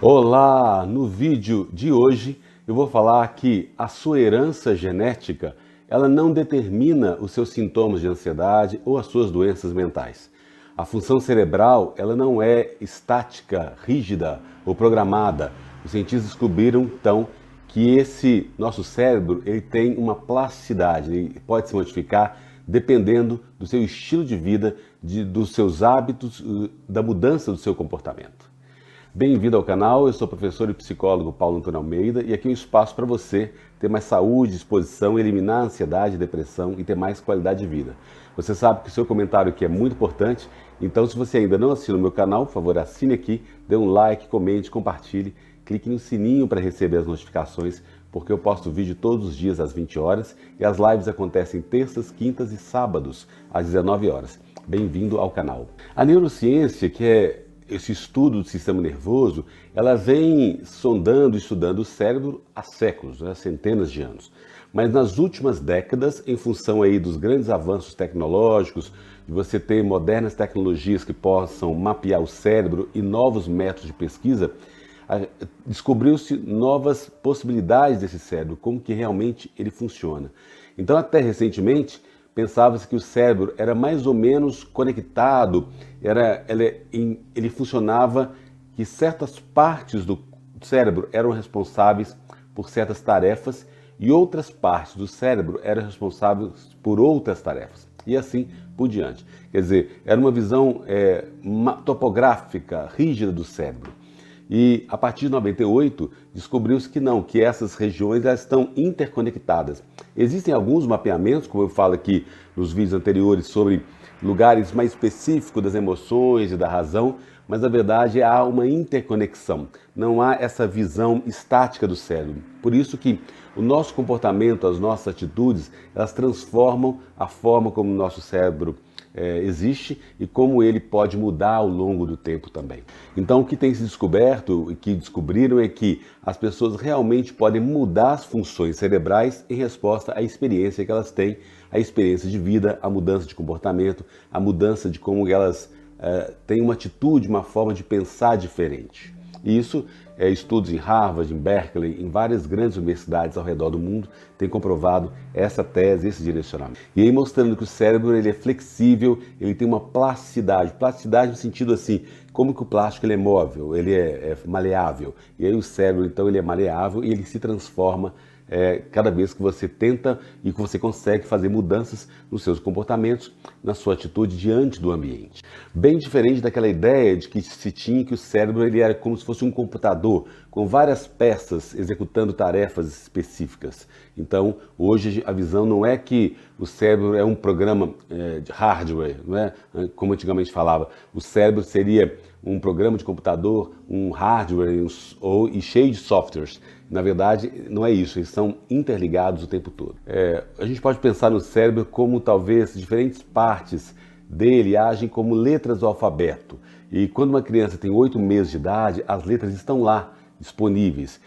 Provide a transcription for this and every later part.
Olá! No vídeo de hoje eu vou falar que a sua herança genética ela não determina os seus sintomas de ansiedade ou as suas doenças mentais. A função cerebral ela não é estática, rígida ou programada. Os cientistas descobriram então que esse nosso cérebro ele tem uma plasticidade, ele pode se modificar dependendo do seu estilo de vida, dos seus hábitos, da mudança do seu comportamento. Bem-vindo ao canal, eu sou o professor e psicólogo Paulo Antônio Almeida e aqui é um espaço para você ter mais saúde, disposição, eliminar a ansiedade, depressão e ter mais qualidade de vida. Você sabe que o seu comentário aqui é muito importante, então se você ainda não assina o meu canal, por favor assine aqui, dê um like, comente, compartilhe, clique no sininho para receber as notificações, porque eu posto vídeo todos os dias às 20 horas e as lives acontecem terças, quintas e sábados às 19 horas. Bem-vindo ao canal. A neurociência, que é esse estudo do sistema nervoso, ela vem sondando e estudando o cérebro há séculos, há centenas de anos. Mas nas últimas décadas, em função aí dos grandes avanços tecnológicos, de você ter modernas tecnologias que possam mapear o cérebro e novos métodos de pesquisa, descobriu-se novas possibilidades desse cérebro, como que realmente ele funciona. Então, até recentemente, pensava-se que o cérebro era mais ou menos conectado, ele funcionava que certas partes do cérebro eram responsáveis por certas tarefas e outras partes do cérebro eram responsáveis por outras tarefas. E assim por diante. Quer dizer, era uma visão topográfica, rígida do cérebro. E a partir de 98 descobriu-se que não, que essas regiões elas estão interconectadas. Existem alguns mapeamentos, como eu falo aqui nos vídeos anteriores, sobre lugares mais específicos das emoções e da razão, mas na verdade há uma interconexão, não há essa visão estática do cérebro. Por isso que o nosso comportamento, as nossas atitudes, elas transformam a forma como o nosso cérebro existe e como ele pode mudar ao longo do tempo também. Então, o que tem se descoberto e que descobriram é que as pessoas realmente podem mudar as funções cerebrais em resposta à experiência que elas têm, a experiência de vida, a mudança de comportamento, a mudança de como elas têm uma atitude, uma forma de pensar diferente. E isso, estudos em Harvard, em Berkeley, em várias grandes universidades ao redor do mundo, têm comprovado essa tese, esse direcionamento. E aí mostrando que o cérebro ele é flexível, ele tem uma plasticidade no sentido assim, como que o plástico ele é móvel, ele é maleável. E aí o cérebro então ele é maleável e ele se transforma cada vez que você tenta e que você consegue fazer mudanças nos seus comportamentos, na sua atitude diante do ambiente. Bem diferente daquela ideia de que se tinha que o cérebro ele era como se fosse um computador, com várias peças executando tarefas específicas. Então, hoje a visão não é que o cérebro é um programa de hardware, não é? Como antigamente falava. O cérebro seria um programa de computador, um hardware e cheio de softwares. Na verdade, não é isso, eles são interligados o tempo todo. A gente pode pensar no cérebro como talvez diferentes partes dele agem como letras do alfabeto. E quando uma criança tem 8 meses de idade, as letras estão lá, disponíveis.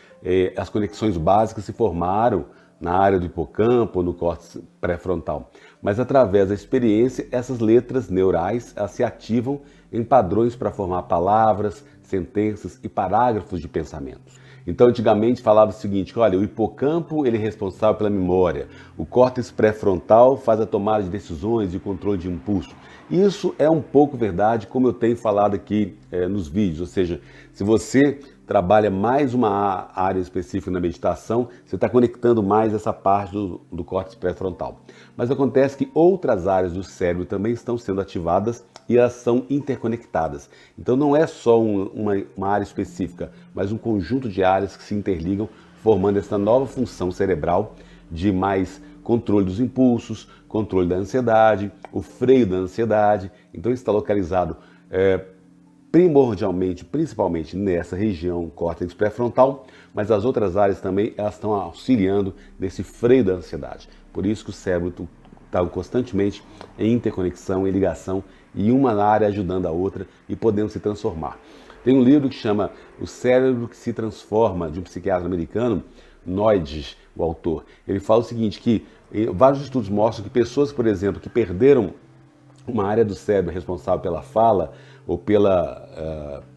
As conexões básicas se formaram na área do hipocampo ou no córtex pré-frontal. Mas através da experiência, essas letras neurais elas se ativam em padrões para formar palavras, sentenças e parágrafos de pensamentos. Então, antigamente falava o seguinte, olha, o hipocampo ele é responsável pela memória, o córtex pré-frontal faz a tomada de decisões e o controle de impulso. Isso é um pouco verdade, como eu tenho falado aqui nos vídeos, ou seja, se você trabalha mais uma área específica na meditação, você está conectando mais essa parte do córtex pré-frontal. Mas acontece que outras áreas do cérebro também estão sendo ativadas e elas são interconectadas. Então não é só uma área específica, mas um conjunto de áreas que se interligam, formando essa nova função cerebral de mais controle dos impulsos, controle da ansiedade, o freio da ansiedade. Então está localizado primordialmente, principalmente nessa região córtex pré-frontal, mas as outras áreas também elas estão auxiliando nesse freio da ansiedade. Por isso que o cérebro está constantemente em interconexão, em ligação, e uma área ajudando a outra e podendo se transformar. Tem um livro que chama O Cérebro que se Transforma, de um psiquiatra americano, Noyes, o autor. Ele fala o seguinte, que vários estudos mostram que pessoas, por exemplo, que perderam uma área do cérebro responsável pela fala ou pela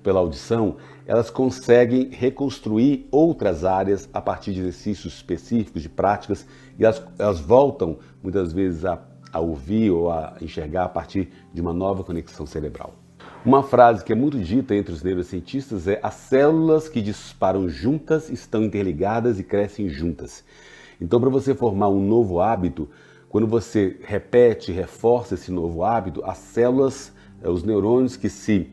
audição, elas conseguem reconstruir outras áreas a partir de exercícios específicos, de práticas, e elas voltam muitas vezes a ouvir ou a enxergar a partir de uma nova conexão cerebral. Uma frase que é muito dita entre os neurocientistas é: as células que disparam juntas estão interligadas e crescem juntas. Então, para você formar um novo hábito, quando você repete, reforça esse novo hábito, as células, os neurônios que se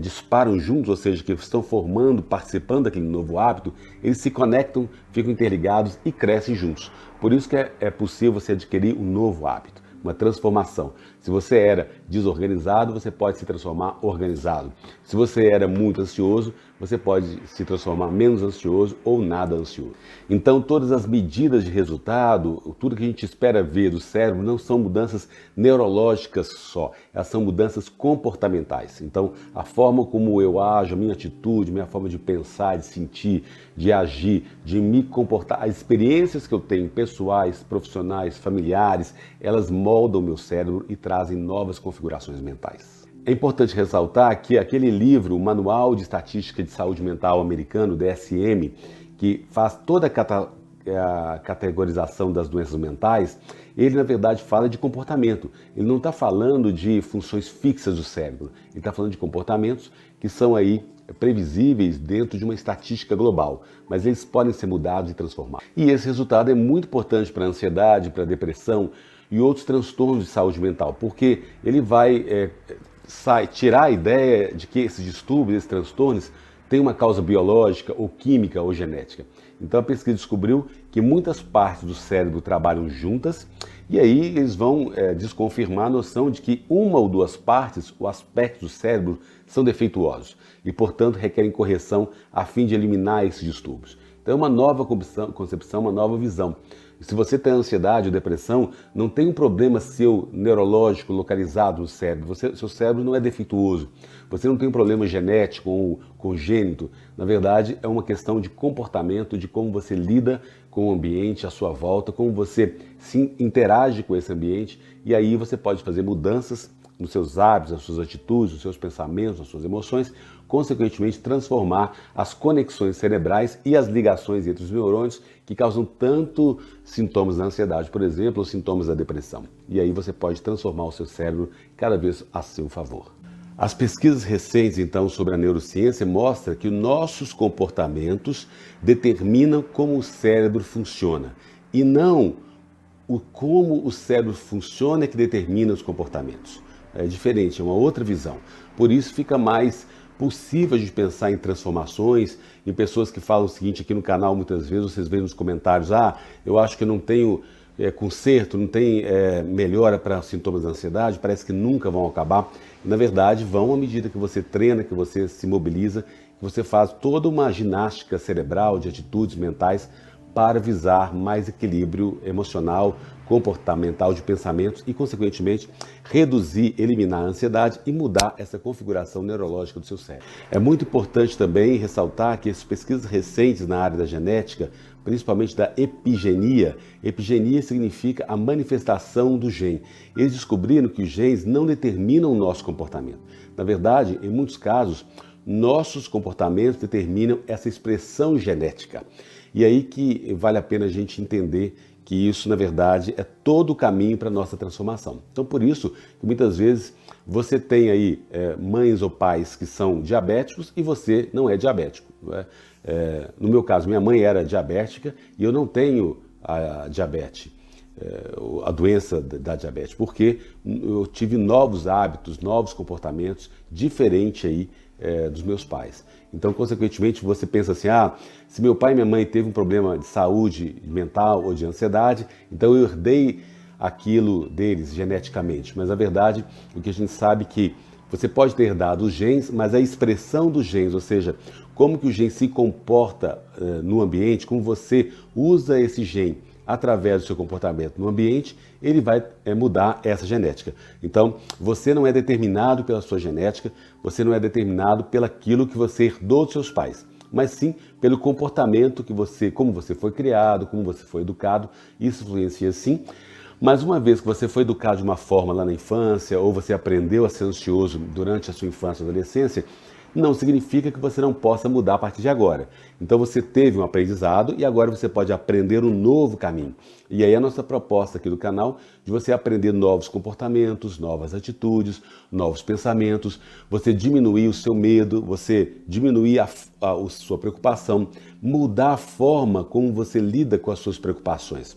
disparam juntos, ou seja, que estão formando, participando daquele novo hábito, eles se conectam, ficam interligados e crescem juntos. Por isso que é possível você adquirir um novo hábito, uma transformação. Se você era desorganizado, você pode se transformar organizado. Se você era muito ansioso, você pode se transformar menos ansioso ou nada ansioso. Então, todas as medidas de resultado, tudo que a gente espera ver do cérebro, não são mudanças neurológicas só, elas são mudanças comportamentais. Então, a forma como eu ajo, a minha atitude, minha forma de pensar, de sentir, de agir, de me comportar, as experiências que eu tenho, pessoais, profissionais, familiares, elas moldam o meu cérebro e trazem novas configurações mentais. É importante ressaltar que aquele livro, o Manual de Estatística de Saúde Mental americano, DSM, que faz toda a categorização das doenças mentais, ele na verdade fala de comportamento. Ele não está falando de funções fixas do cérebro, ele está falando de comportamentos que são aí previsíveis dentro de uma estatística global, mas eles podem ser mudados e transformados. E esse resultado é muito importante para a ansiedade, para a depressão e outros transtornos de saúde mental, porque ele vai tirar a ideia de que esses distúrbios, esses transtornos, têm uma causa biológica ou química ou genética. Então a pesquisa descobriu que muitas partes do cérebro trabalham juntas e aí eles vão desconfirmar a noção de que uma ou duas partes, ou aspectos do cérebro, são defeituosos e, portanto, requerem correção a fim de eliminar esses distúrbios. Então é uma nova concepção, uma nova visão. Se você tem ansiedade ou depressão, não tem um problema seu neurológico localizado no cérebro. Seu cérebro não é defeituoso. Você não tem um problema genético ou congênito. Na verdade, é uma questão de comportamento, de como você lida com o ambiente à sua volta, como você se interage com esse ambiente. E aí você pode fazer mudanças nos seus hábitos, nas suas atitudes, nos seus pensamentos, nas suas emoções, consequentemente transformar as conexões cerebrais e as ligações entre os neurônios que causam tanto sintomas da ansiedade, por exemplo, ou sintomas da depressão. E aí você pode transformar o seu cérebro cada vez a seu favor. As pesquisas recentes, então, sobre a neurociência mostram que nossos comportamentos determinam como o cérebro funciona e não como o cérebro funciona que determina os comportamentos. É diferente, é uma outra visão. Por isso fica mais possível a gente pensar em transformações, em pessoas que falam o seguinte aqui no canal, muitas vezes vocês veem nos comentários: eu acho que eu não tenho conserto, não tem melhora para sintomas da ansiedade, parece que nunca vão acabar. E, na verdade, vão à medida que você treina, que você se mobiliza, que você faz toda uma ginástica cerebral de atitudes mentais para visar mais equilíbrio emocional, comportamental, de pensamentos e, consequentemente, reduzir, eliminar a ansiedade e mudar essa configuração neurológica do seu cérebro. É muito importante também ressaltar que as pesquisas recentes na área da genética, principalmente da epigenia significa a manifestação do gene. Eles descobriram que os genes não determinam o nosso comportamento. Na verdade, em muitos casos, nossos comportamentos determinam essa expressão genética. E aí que vale a pena a gente entender que isso, na verdade, é todo o caminho para a nossa transformação. Então, por isso, que muitas vezes você tem aí mães ou pais que são diabéticos e você não é diabético. Não é? No meu caso, minha mãe era diabética e eu não tenho a diabetes, a doença da diabetes, porque eu tive novos hábitos, novos comportamentos diferentes aí dos meus pais. Então, consequentemente, você pensa assim: se meu pai e minha mãe teve um problema de saúde mental ou de ansiedade, então eu herdei aquilo deles geneticamente. Mas, na verdade, o que a gente sabe é que você pode ter herdado os genes, mas a expressão dos genes, ou seja, como que o gene se comporta no ambiente, como você usa esse gene através do seu comportamento no ambiente, ele vai mudar essa genética. Então, você não é determinado pela sua genética, você não é determinado pelaquilo que você herdou dos seus pais, mas sim pelo comportamento que como você foi criado, como você foi educado. Isso influencia sim, Mas uma vez que você foi educado de uma forma lá na infância, ou você aprendeu a ser ansioso durante a sua infância e adolescência, não significa que você não possa mudar a partir de agora. Então você teve um aprendizado e agora você pode aprender um novo caminho. E aí a nossa proposta aqui do canal de você aprender novos comportamentos, novas atitudes, novos pensamentos, você diminuir o seu medo, você diminuir a sua preocupação, mudar a forma como você lida com as suas preocupações.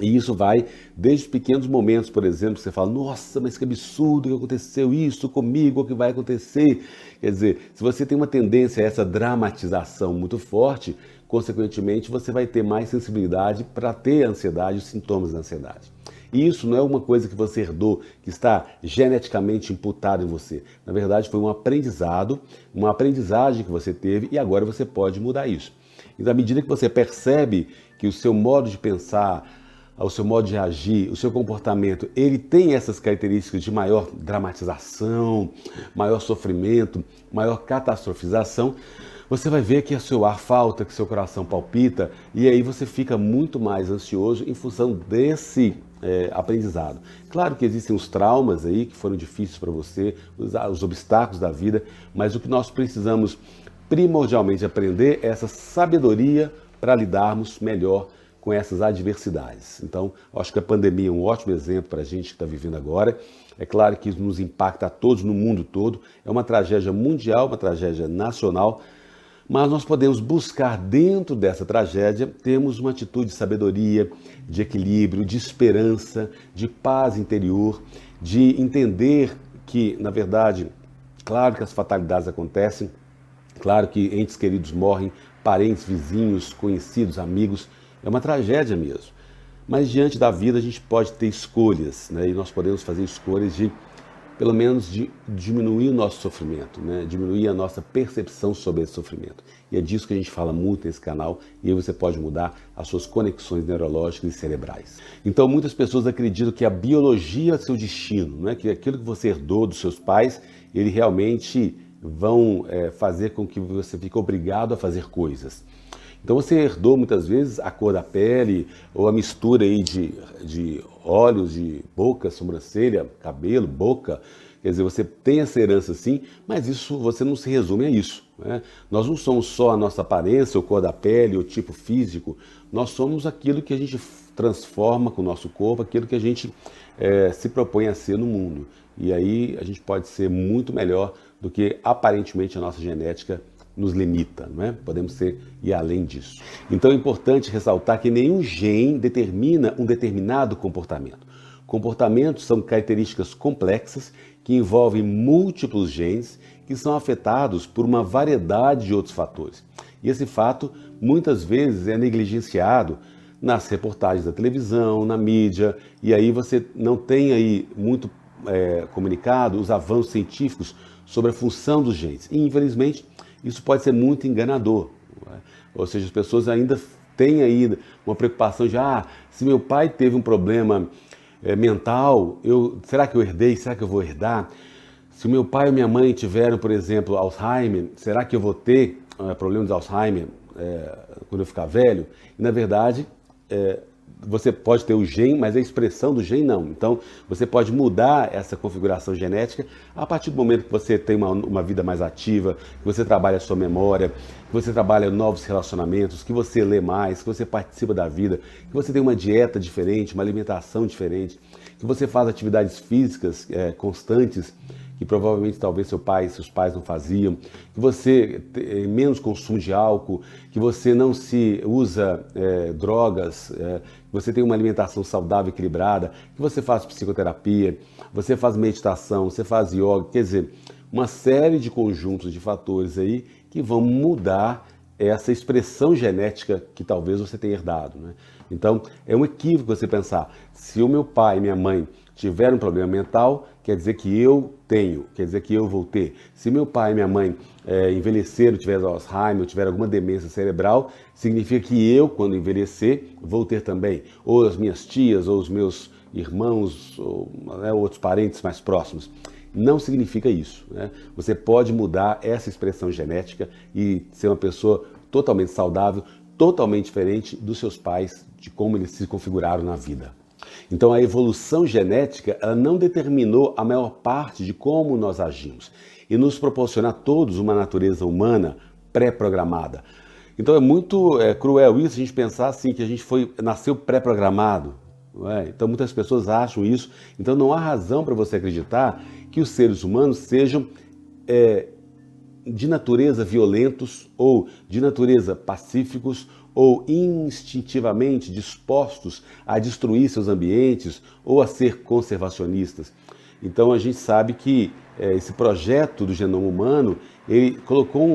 E isso vai desde pequenos momentos, por exemplo, que você fala, nossa, mas que absurdo que aconteceu isso comigo, o que vai acontecer? Quer dizer, se você tem uma tendência a essa dramatização muito forte, consequentemente você vai ter mais sensibilidade para ter ansiedade, os sintomas da ansiedade. E isso não é uma coisa que você herdou, que está geneticamente imputado em você. Na verdade, foi um aprendizado, uma aprendizagem que você teve e agora você pode mudar isso. E à medida que você percebe que o seu modo de pensar, o seu modo de agir, o seu comportamento, ele tem essas características de maior dramatização, maior sofrimento, maior catastrofização, você vai ver que o seu ar falta, que seu coração palpita, e aí você fica muito mais ansioso em função desse aprendizado. Claro que existem os traumas aí que foram difíceis para você, os obstáculos da vida, mas o que nós precisamos primordialmente aprender é essa sabedoria para lidarmos melhor com essas adversidades. Então, acho que a pandemia é um ótimo exemplo para a gente que está vivendo agora. É claro que isso nos impacta a todos no mundo todo. É uma tragédia mundial, uma tragédia nacional, mas nós podemos buscar dentro dessa tragédia, termos uma atitude de sabedoria, de equilíbrio, de esperança, de paz interior, de entender que, na verdade, claro que as fatalidades acontecem, claro que entes queridos morrem, parentes, vizinhos, conhecidos, amigos, é uma tragédia mesmo. Mas diante da vida a gente pode ter escolhas, né? E nós podemos fazer escolhas de, pelo menos, de diminuir o nosso sofrimento, né? Diminuir a nossa percepção sobre esse sofrimento. E é disso que a gente fala muito nesse canal, e aí você pode mudar as suas conexões neurológicas e cerebrais. Então muitas pessoas acreditam que a biologia é seu destino, né? Que aquilo que você herdou dos seus pais, ele realmente vão fazer com que você fique obrigado a fazer coisas. Então você herdou muitas vezes a cor da pele ou a mistura aí de olhos, de boca, sobrancelha, cabelo, boca. Quer dizer, você tem essa herança sim, mas isso você não se resume a isso, né? Nós não somos só a nossa aparência, ou cor da pele, ou tipo físico. Nós somos aquilo que a gente transforma com o nosso corpo, aquilo que a gente se propõe a ser no mundo. E aí a gente pode ser muito melhor do que aparentemente a nossa genética nos limita, não é? Podemos ir além disso. Então é importante ressaltar que nenhum gene determina um determinado comportamento. Comportamentos são características complexas que envolvem múltiplos genes que são afetados por uma variedade de outros fatores. E esse fato muitas vezes é negligenciado nas reportagens da televisão, na mídia, e aí você não tem aí muito comunicado os avanços científicos sobre a função dos genes. E infelizmente isso pode ser muito enganador, não é? Ou seja, as pessoas ainda têm aí uma preocupação de se meu pai teve um problema mental, será que eu herdei? Será que eu vou herdar? Se o meu pai e minha mãe tiveram, por exemplo, Alzheimer, será que eu vou ter problema de Alzheimer quando eu ficar velho? E na verdade, você pode ter o gene, mas a expressão do gene não. Então, você pode mudar essa configuração genética a partir do momento que você tem uma vida mais ativa, que você trabalha a sua memória, que você trabalha novos relacionamentos, que você lê mais, que você participa da vida, que você tem uma dieta diferente, uma alimentação diferente, que você faz atividades físicas constantes, que provavelmente talvez seus pais não faziam, que você tem menos consumo de álcool, que você não se usa drogas, que você tem uma alimentação saudável, equilibrada, que você faz psicoterapia, você faz meditação, você faz yoga, quer dizer, uma série de conjuntos de fatores aí que vão mudar essa expressão genética que talvez você tenha herdado, né? Então, é um equívoco você pensar, se o meu pai e minha mãe tiveram um problema mental, quer dizer que eu tenho, quer dizer que eu vou ter. Se meu pai e minha mãe envelheceram, tiveram Alzheimer, tiveram alguma demência cerebral, significa que eu, quando envelhecer, vou ter também. Ou as minhas tias, ou os meus irmãos, ou outros parentes mais próximos. Não significa isso, né? Você pode mudar essa expressão genética e ser uma pessoa totalmente saudável, totalmente diferente dos seus pais, de como eles se configuraram na vida. Então a evolução genética, ela não determinou a maior parte de como nós agimos e nos proporciona a todos uma natureza humana pré-programada. Então é muito cruel isso, a gente pensar assim, que a gente nasceu pré-programado. Não é? Então muitas pessoas acham isso, então não há razão para você acreditar que os seres humanos sejam de natureza violentos ou de natureza pacíficos ou instintivamente dispostos a destruir seus ambientes ou a ser conservacionistas. Então a gente sabe que esse projeto do genoma humano, ele colocou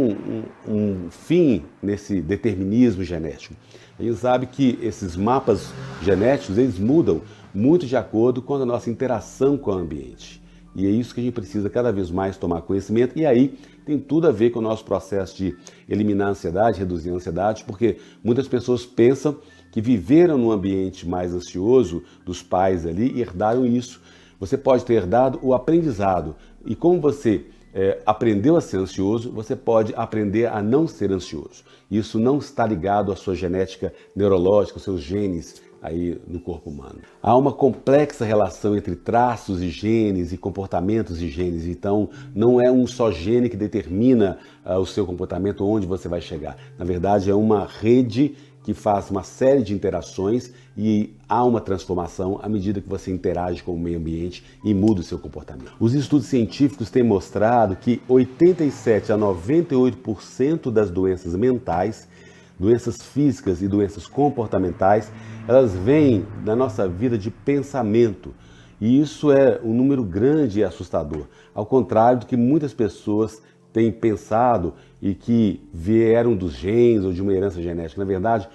um fim nesse determinismo genético. A gente sabe que esses mapas genéticos, eles mudam muito de acordo com a nossa interação com o ambiente. E é isso que a gente precisa cada vez mais tomar conhecimento. E aí tem tudo a ver com o nosso processo de eliminar a ansiedade, reduzir a ansiedade, porque muitas pessoas pensam que viveram num ambiente mais ansioso dos pais ali e herdaram isso. Você pode ter herdado o aprendizado. E como você aprendeu a ser ansioso, você pode aprender a não ser ansioso. Isso não está ligado à sua genética neurológica, aos seus genes aí no corpo humano. Há uma complexa relação entre traços e genes e comportamentos e genes, então não é um só gene que determina o seu comportamento, onde você vai chegar. Na verdade, é uma rede que faz uma série de interações e há uma transformação à medida que você interage com o meio ambiente e muda o seu comportamento. Os estudos científicos têm mostrado que 87 a 98% das doenças mentais, doenças físicas e doenças comportamentais, elas vêm da nossa vida de pensamento. E isso é um número grande e assustador. Ao contrário do que muitas pessoas têm pensado e que vieram dos genes ou de uma herança genética. Na verdade,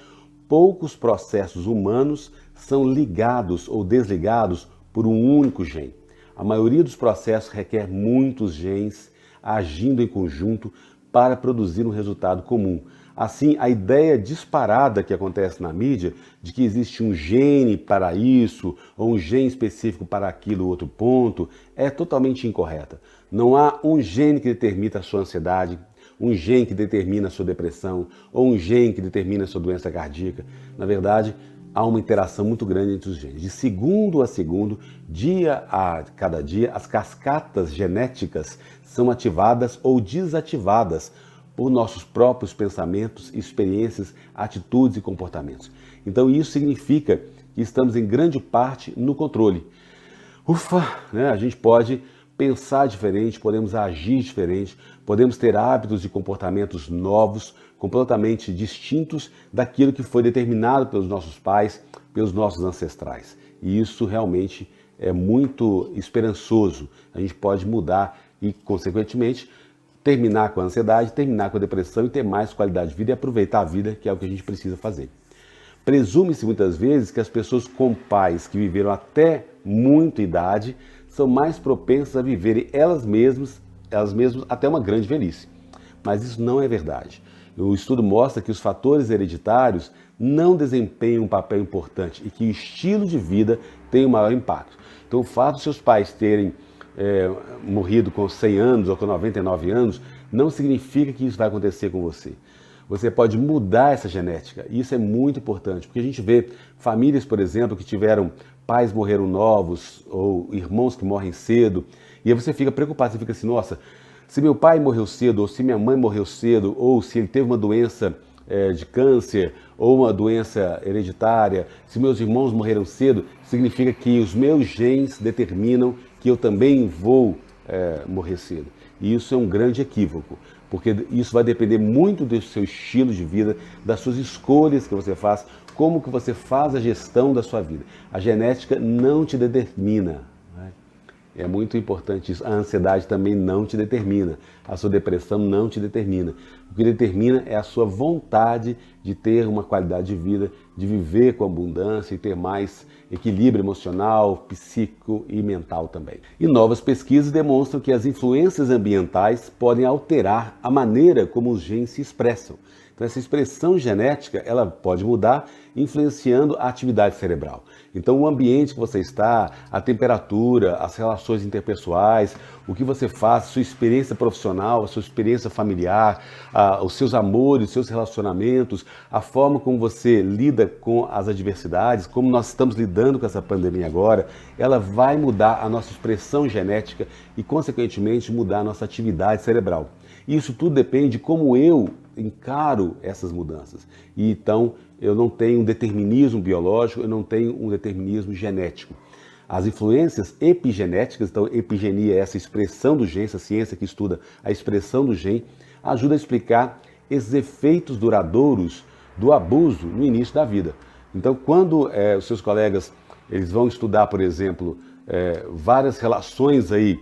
poucos processos humanos são ligados ou desligados por um único gene. A maioria dos processos requer muitos genes agindo em conjunto para produzir um resultado comum. Assim, a ideia disparada que acontece na mídia de que existe um gene para isso ou um gene específico para aquilo ou outro ponto é totalmente incorreta. Não há um gene que determina a sua ansiedade, um gene que determina a sua depressão ou um gene que determina a sua doença cardíaca. Na verdade, há uma interação muito grande entre os genes. De segundo a segundo, dia a cada dia, as cascatas genéticas são ativadas ou desativadas por nossos próprios pensamentos, experiências, atitudes e comportamentos. Então isso significa que estamos em grande parte no controle. Ufa, né? A gente pode pensar diferente, podemos agir diferente, podemos ter hábitos e comportamentos novos, completamente distintos daquilo que foi determinado pelos nossos pais, pelos nossos ancestrais. E isso realmente é muito esperançoso. A gente pode mudar e, consequentemente, terminar com a ansiedade, terminar com a depressão e ter mais qualidade de vida e aproveitar a vida, que é o que a gente precisa fazer. Presume-se muitas vezes que as pessoas com pais que viveram até muita idade são mais propensas a viverem elas mesmas até uma grande velhice. Mas isso não é verdade. O estudo mostra que os fatores hereditários não desempenham um papel importante e que o estilo de vida tem o maior impacto. Então o fato de seus pais terem morrido com 100 anos ou com 99 anos, não significa que isso vai acontecer com você. Você pode mudar essa genética, e isso é muito importante, porque a gente vê famílias, por exemplo, que tiveram pais morreram novos, ou irmãos que morrem cedo, e aí você fica preocupado, você fica assim, nossa, se meu pai morreu cedo, ou se minha mãe morreu cedo, ou se ele teve uma doença de câncer, ou uma doença hereditária, se meus irmãos morreram cedo, significa que os meus genes determinam que eu também vou morrer cedo. E isso é um grande equívoco, porque isso vai depender muito do seu estilo de vida, das suas escolhas que você faz, como que você faz a gestão da sua vida. A genética não te determina. Né? É muito importante isso. A ansiedade também não te determina. A sua depressão não te determina. O que determina é a sua vontade de ter uma qualidade de vida, de viver com abundância e ter mais equilíbrio emocional, psíquico e mental também. E novas pesquisas demonstram que as influências ambientais podem alterar a maneira como os genes se expressam. Então essa expressão genética, ela pode mudar influenciando a atividade cerebral. Então o ambiente que você está, a temperatura, as relações interpessoais, o que você faz, sua experiência profissional, a sua experiência familiar, os seus amores, os seus relacionamentos, a forma como você lida com as adversidades, como nós estamos lidando com essa pandemia agora, ela vai mudar a nossa expressão genética e, consequentemente, mudar a nossa atividade cerebral. Isso tudo depende de como eu encaro essas mudanças. E então, eu não tenho um determinismo biológico, eu não tenho um determinismo genético. As influências epigenéticas, então epigenia é essa expressão do gene, essa ciência que estuda a expressão do gene, ajuda a explicar esses efeitos duradouros do abuso no início da vida. Então, quando os seus colegas eles vão estudar, por exemplo, várias relações aí,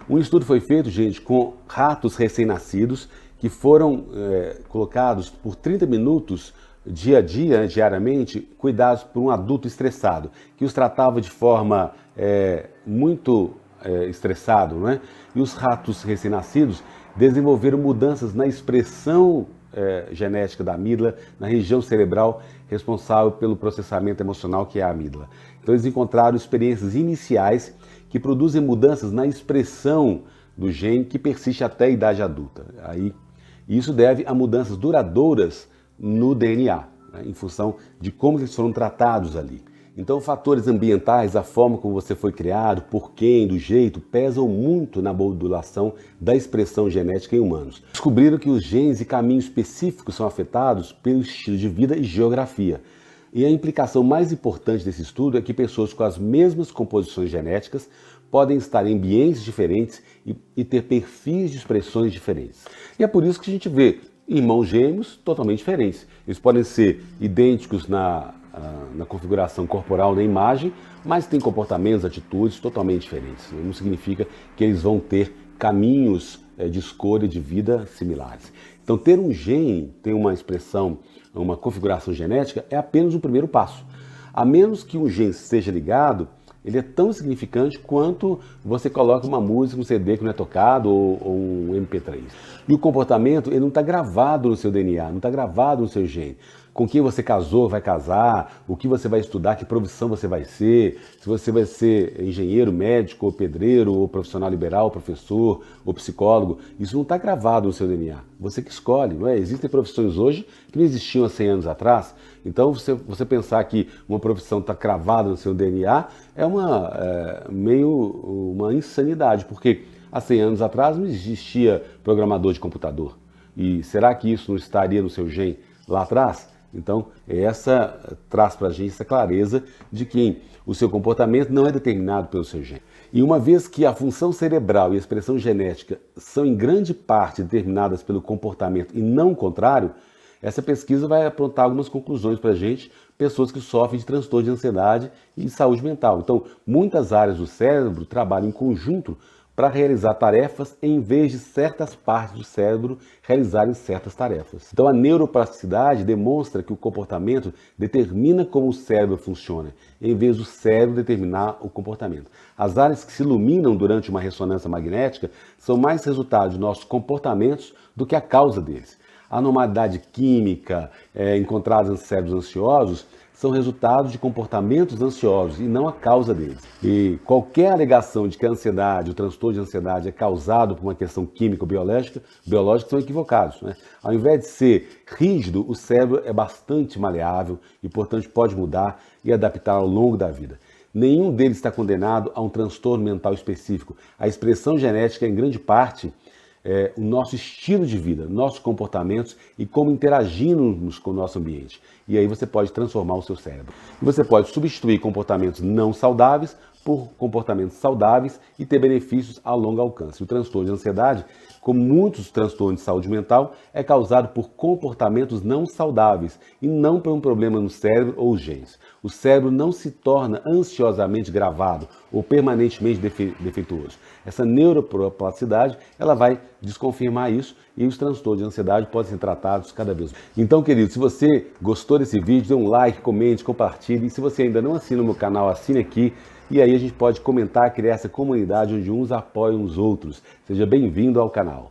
um estudo foi feito, gente, com ratos recém-nascidos que foram colocados por 30 minutos dia a dia, diariamente, cuidados por um adulto estressado, que os tratava de forma muito estressado, não é? E os ratos recém-nascidos desenvolveram mudanças na expressão genética da amígdala, na região cerebral responsável pelo processamento emocional, que é a amígdala. Então eles encontraram experiências iniciais que produzem mudanças na expressão do gene que persiste até a idade adulta. Aí, isso deve a mudanças duradouras no DNA, né, em função de como eles foram tratados ali. Então, fatores ambientais, a forma como você foi criado, por quem, do jeito, pesam muito na modulação da expressão genética em humanos. Descobriram que os genes e caminhos específicos são afetados pelo estilo de vida e geografia. E a implicação mais importante desse estudo é que pessoas com as mesmas composições genéticas podem estar em ambientes diferentes e ter perfis de expressões diferentes. E é por isso que a gente vê irmãos gêmeos totalmente diferentes. Eles podem ser idênticos na configuração corporal, na imagem, mas têm comportamentos, atitudes totalmente diferentes. Não significa que eles vão ter caminhos de escolha de vida similares. Então, ter um gene, ter uma expressão, uma configuração genética, é apenas o primeiro passo. A menos que um gene seja ligado, ele é tão significante quanto você coloca uma música, um CD que não é tocado ou um MP3. E o comportamento, ele não está gravado no seu DNA, não está gravado no seu gene. Com quem você casou, vai casar, o que você vai estudar, que profissão você vai ser, se você vai ser engenheiro, médico, ou pedreiro, ou profissional liberal, professor, ou psicólogo, isso não está gravado no seu DNA. Você que escolhe, não é? Existem profissões hoje que não existiam há 100 anos atrás. Então, você pensar que uma profissão está cravada no seu DNA é meio uma insanidade, porque há 100 anos atrás não existia programador de computador. E será que isso não estaria no seu gene lá atrás? Então, essa traz para a gente essa clareza de que o seu comportamento não é determinado pelo seu gene. E uma vez que a função cerebral e a expressão genética são em grande parte determinadas pelo comportamento e não o contrário, essa pesquisa vai apontar algumas conclusões para a gente, pessoas que sofrem de transtorno de ansiedade e saúde mental. Então, muitas áreas do cérebro trabalham em conjunto para realizar tarefas em vez de certas partes do cérebro realizarem certas tarefas. Então a neuroplasticidade demonstra que o comportamento determina como o cérebro funciona, em vez do cérebro determinar o comportamento. As áreas que se iluminam durante uma ressonância magnética são mais resultado de nossos comportamentos do que a causa deles. A anormalidade química encontrada nos cérebros ansiosos são resultados de comportamentos ansiosos e não a causa deles. E qualquer alegação de que a ansiedade, o transtorno de ansiedade é causado por uma questão química ou biológica são equivocados, né? Ao invés de ser rígido, o cérebro é bastante maleável e, portanto, pode mudar e adaptar ao longo da vida. Nenhum deles está condenado a um transtorno mental específico. A expressão genética, em grande parte, o nosso estilo de vida, nossos comportamentos e como interagimos com o nosso ambiente. E aí você pode transformar o seu cérebro. E você pode substituir comportamentos não saudáveis por comportamentos saudáveis e ter benefícios a longo alcance. O transtorno de ansiedade, como muitos transtornos de saúde mental, é causado por comportamentos não saudáveis e não por um problema no cérebro ou genes. O cérebro não se torna ansiosamente gravado ou permanentemente defeituoso. Essa neuroplasticidade, ela vai desconfirmar isso e os transtornos de ansiedade podem ser tratados cada vez mais. Então, querido, se você gostou desse vídeo, dê um like, comente, compartilhe. E se você ainda não assina o meu canal, assine aqui. E aí a gente pode comentar, criar essa comunidade onde uns apoiam os outros. Seja bem-vindo ao canal.